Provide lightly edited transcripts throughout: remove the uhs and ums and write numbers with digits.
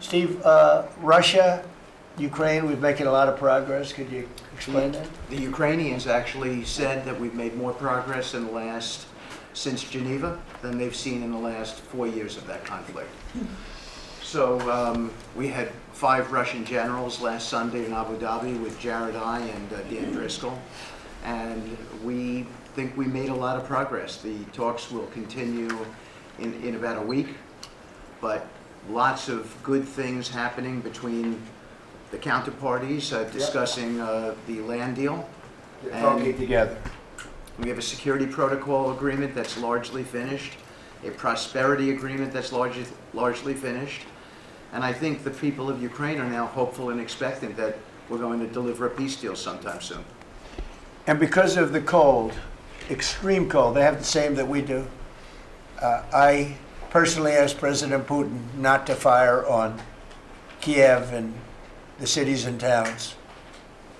Steve, Russia, Ukraine, we're making a lot of progress. Could you explain that? The Ukrainians actually said that we've made more progress since Geneva than they've seen in the last 4 years of that conflict. So we had 5 Russian generals last Sunday in Abu Dhabi with Jared I and Dan Driscoll, and we think we made a lot of progress. The talks will continue in about a week, but lots of good things happening between the counterparties discussing the land deal. They're talking together. We have a security protocol agreement that's largely finished, a prosperity agreement that's largely finished, and I think the people of Ukraine are now hopeful and expectant that we're going to deliver a peace deal sometime soon. And because of the cold, extreme cold, they have the same that we do. I personally asked President Putin not to fire on Kyiv and the cities and towns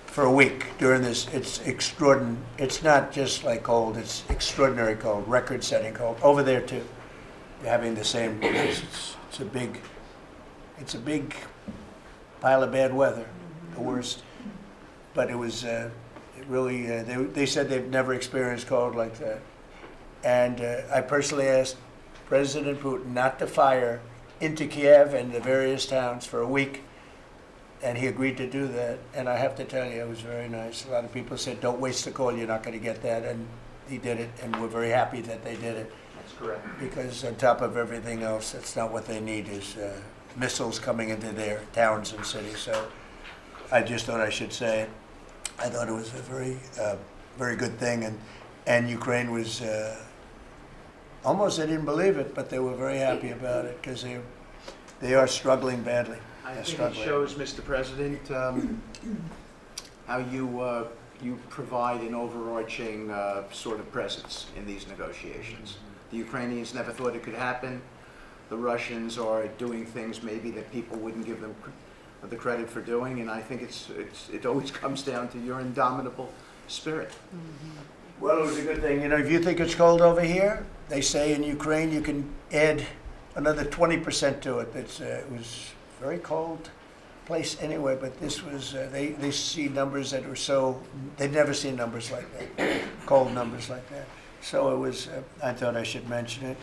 for a week during this. It's extraordinary. It's not just like cold, it's extraordinary cold, record-setting cold. Over there too, you're having the same. It's a big pile of bad weather, the worst. But it was really. They said they've never experienced cold like that. And I personally asked President Putin not to fire into Kyiv and the various towns for a week. And he agreed to do that. And I have to tell you, it was very nice. A lot of people said, don't waste the coal, you're not going to get that. And he did it, and we're very happy that they did it. That's correct. Because on top of everything else, that's not what they need, is missiles coming into their towns and cities. So I just thought I should say it. I thought it was a very good thing. And Ukraine was, almost they didn't believe it, but they were very happy about it, because they are struggling badly. I think it shows, Mr. President, how you provide an overarching sort of presence in these negotiations. The Ukrainians never thought it could happen. The Russians are doing things maybe that people wouldn't give them the credit for doing, and I think it always comes down to your indomitable spirit. Mm-hmm. Well, it was a good thing. You know, if you think it's cold over here, they say in Ukraine you can add another 20% to it. It was very cold place anyway, but this was, they see numbers that were so, they'd never seen numbers like that, cold numbers like that. So it was, I thought I should mention it.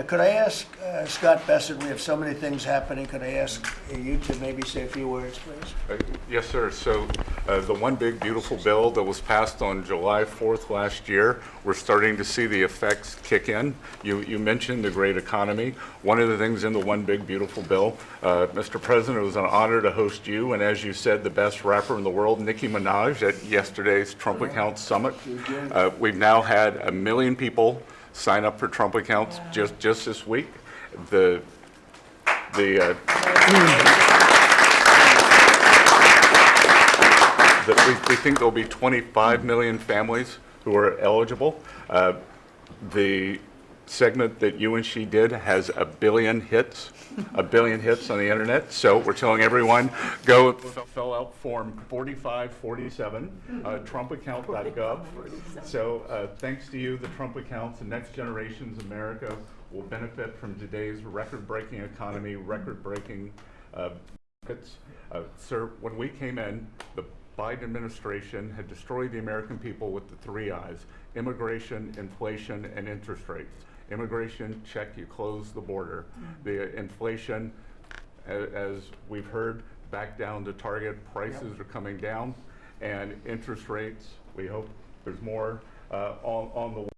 Could I ask Scott Bessett, we have so many things happening, could I ask you to maybe say a few words, please? Yes, sir. So the one big beautiful bill that was passed on July 4th last year, we're starting to see the effects kick in. You mentioned the great economy. One of the things in the one big beautiful bill, Mr. President, it was an honor to host you, and as you said, the best rapper in the world, Nicki Minaj, at yesterday's Trump Accounts Summit. We've now had 1 million people sign up for Trump accounts just this week. We think there'll be 25 million families who are eligible. The segment that you and she did has 1 billion hits, 1 billion hits on the internet. So we're telling everyone, go fill out form 4547, trumpaccount.gov. So thanks to you, the Trump accounts and Next Generation's America will benefit from today's record-breaking economy, record-breaking benefits. Sir, when we came in, the Biden administration had destroyed the American people with the 3 I's: immigration, inflation, and interest rates. Immigration, check, you close the border. The inflation, as we've heard, back down to target. Prices are coming down, and interest rates, we hope there's more on the way.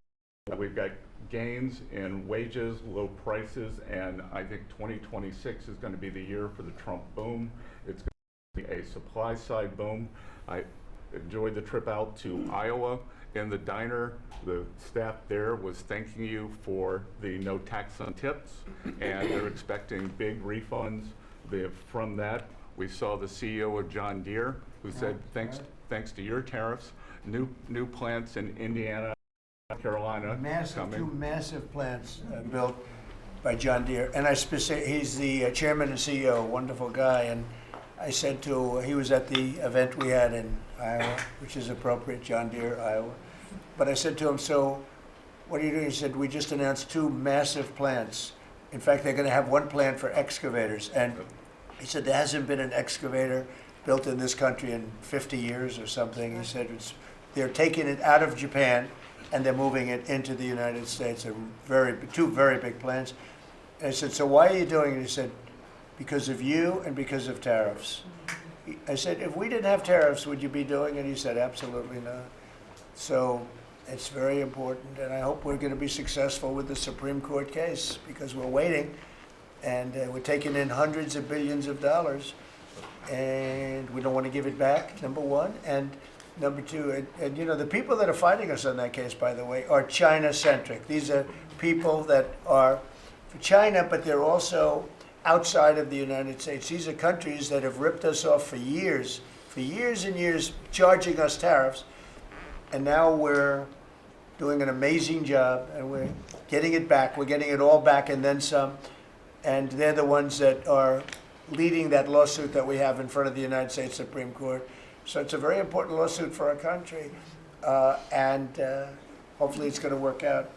We've got gains in wages, low prices, and I think 2026 is going to be the year for the Trump boom. It's going to be a supply side boom. I enjoyed the trip out to Iowa. In the diner, the staff there was thanking you for the no tax on tips, and they're expecting big refunds from that. We saw the CEO of John Deere, who said, thanks to your tariffs, new plants in Indiana, Carolina coming. 2 massive plants built by John Deere, and he's the chairman and CEO, wonderful guy. And I said he was at the event we had in Iowa, which is appropriate, John Deere, Iowa. But I said to him, so what are you doing? He said, we just announced 2 massive plants. In fact, they're going to have 1 plant for excavators. And He said there hasn't been an excavator built in this country in 50 years or something. He said they're taking it out of Japan and they're moving it into the United States. Two very big plants. And I said, so why are you doing it? He said, because of you and because of tariffs. I said, if we didn't have tariffs, would you be doing it? He said, absolutely not. So it's very important, and I hope we're going to be successful with the Supreme Court case, because we're waiting, and we're taking in hundreds of billions of dollars, and we don't want to give it back, number one. And number two, and you know, the people that are fighting us on that case, by the way, are China-centric. These are people that are for China, but they're also outside of the United States. These are countries that have ripped us off for years and years, charging us tariffs. And now we're doing an amazing job, and we're getting it back. We're getting it all back and then some. And they're the ones that are leading that lawsuit that we have in front of the United States Supreme Court. So it's a very important lawsuit for our country. And hopefully it's going to work out.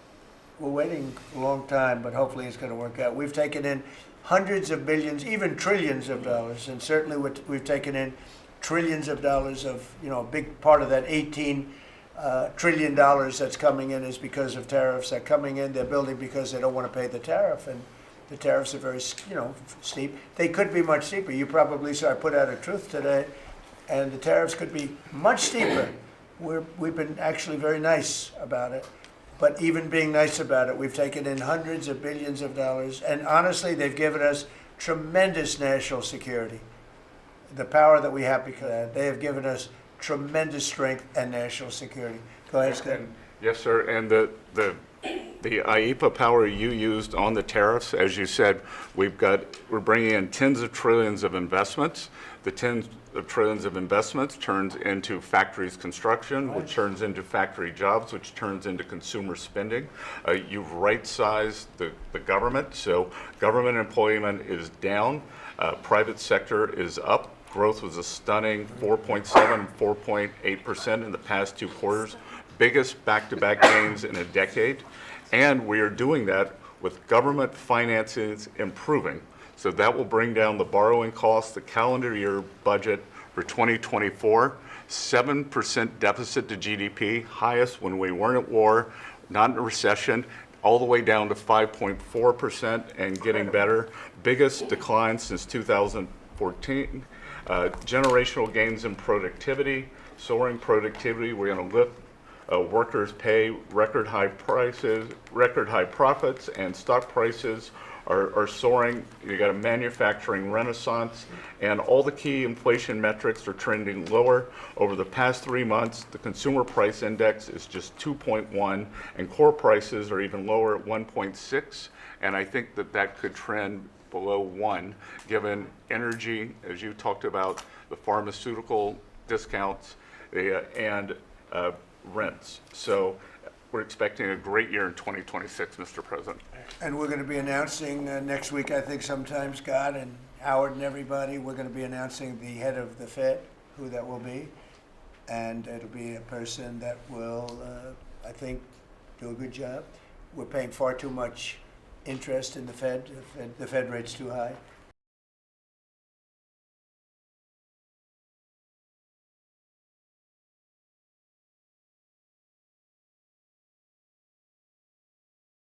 We're waiting a long time, but hopefully it's going to work out. We've taken in hundreds of billions, even trillions of dollars, and certainly we've taken in trillions of dollars of, you know, a big part of that $18 trillion that's coming in is because of tariffs. They're coming in, they're building because they don't want to pay the tariff, and the tariffs are very, you know, steep. They could be much steeper. You probably saw I put out a truth today, and the tariffs could be much steeper. We've been actually very nice about it. But even being nice about it, we've taken in hundreds of billions of dollars, and honestly, they've given us tremendous national security. The power that we have because of that, they have given us tremendous strength and national security. Go ahead, Scott. Yes, sir. And the IEPA power you used on the tariffs, as you said, we're bringing in tens of trillions of investments. The tens of trillions of investments turns into factories construction, which turns into factory jobs, which turns into consumer spending. You've right-sized the government, so government employment is down, private sector is up. Growth was a stunning 4.7, 4.8% in the past 2 quarters, biggest back-to-back gains in a decade. And we are doing that with government finances improving. So that will bring down the borrowing costs, the calendar year budget for 2024, 7% deficit to GDP, highest when we weren't at war, not in a recession, all the way down to 5.4% and getting better. Biggest decline since 2014. Generational gains in productivity, soaring productivity. We're going to lift workers' pay, record high prices, record high profits, and stock prices are soaring. You got a manufacturing renaissance, and all the key inflation metrics are trending lower. Over the past 3 months, the consumer price index is just 2.1, and core prices are even lower at 1.6, and I think that could trend below 1, given energy, as you talked about, the pharmaceutical discounts, and rents. So we're expecting a great year in 2026, Mr. President. And we're going to be announcing next week, I think sometime, Scott and Howard and everybody, we're going to be announcing the head of the Fed, who that will be. And it'll be a person that will, I think, do a good job. We're paying far too much interest in the Fed. The Fed rate's too high.